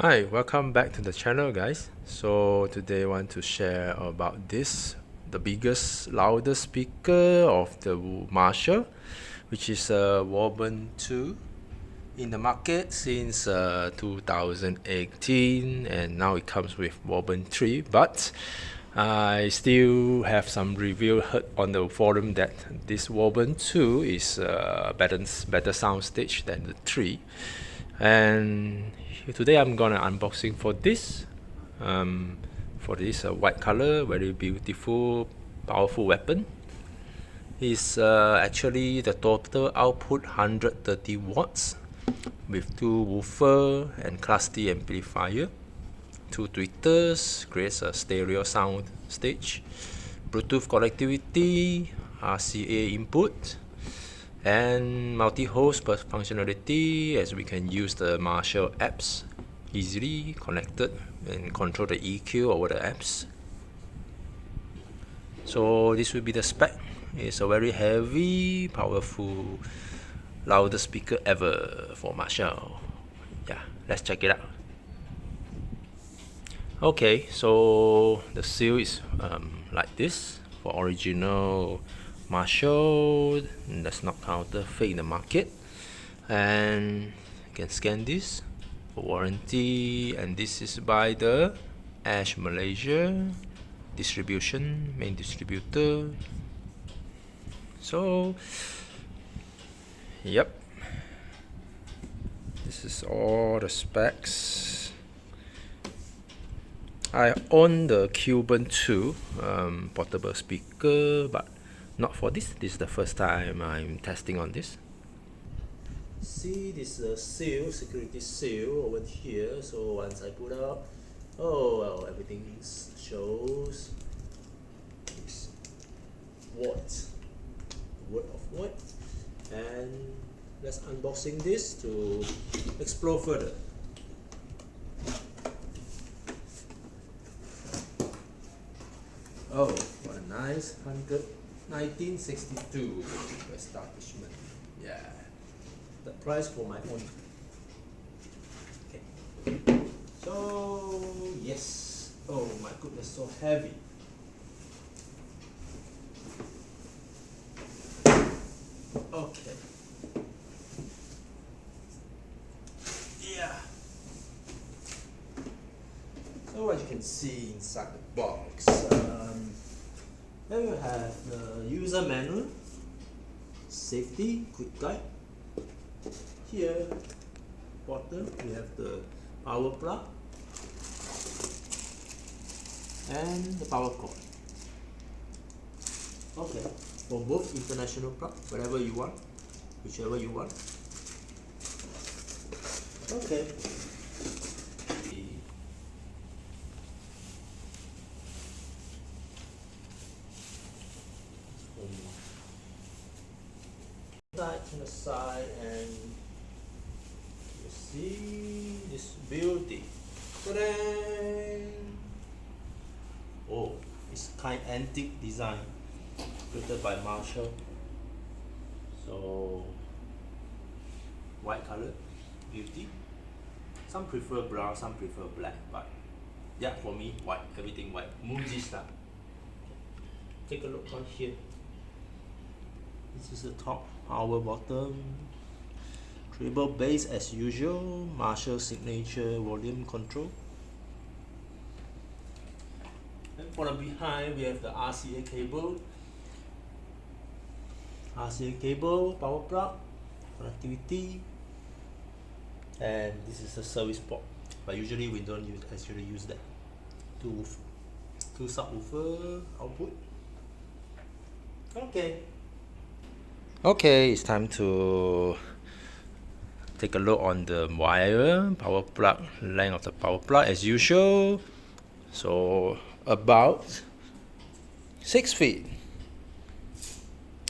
Hi, welcome back to the channel, guys. So today I want to share about the biggest, loudest speaker of the Marshall, which is a Woburn II, in the market since 2018, and now it comes with Woburn III. But I still have some review heard on the forum that this Woburn II is better sound stage than the 3. And today I'm gonna unboxing for this white color, very beautiful, powerful weapon. Is actually the total output 130 watts with 2 woofer and class D amplifier, 2 tweeters, creates a stereo sound stage, Bluetooth connectivity, RCA input, and multi-host functionality, as we can use the Marshall apps easily connected and control the EQ over the apps. So this will be the spec. It's a very heavy, powerful, loudest speaker ever for Marshall. Yeah, let's check it out. Okay, so the seal is like this for original Marshall. That's not counterfeit in the market. And you can scan this for warranty, and this is by the Ash Malaysia distribution, main distributor. So yep, this is all the specs. I own the Woburn II portable speaker, but not for this. This is the first time I'm testing on this. See this seal, security seal over here. So once I put up, oh well, everything shows it's what word of what. And let's unboxing this to explore further. Oh, what a nice 1962 establishment. Yeah, the price for my own. Okay. So yes. Oh my goodness, so heavy. Okay. Yeah. So as you can see inside the box, here you have the user manual, safety, quick guide. Here, bottom, we have the power plug and the power cord. Okay, for both international plug, whatever you want, whichever you want. Okay. On the side, and you see this beauty. Ta-da! Oh, it's kind of antique design created by Marshall. So white color, beauty. Some prefer brown, some prefer black, but yeah, for me, white, everything white, Muji style. Take a look on here. This is the top, power bottom, treble bass as usual, Marshall signature volume control. And for the behind, we have the RCA cable, power plug, connectivity, and this is the service port. But usually we don't actually use that. Two subwoofer output. Okay, it's time to take a look on the wire, power plug, length of the power plug as usual. So about 6 feet.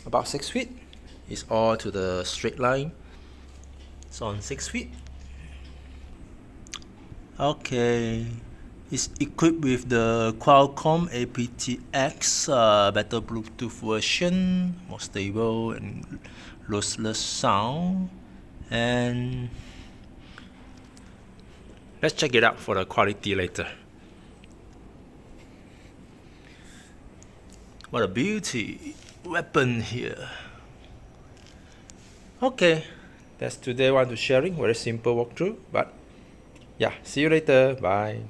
About 6 feet is all to the straight line. So on 6 feet. Okay. It's equipped with the Qualcomm aptX better Bluetooth version, more stable and lossless sound, and Let's check it out for the quality later. What a beauty weapon here. Okay, that's today I want to sharing. Very simple walkthrough, but yeah, see you later. Bye.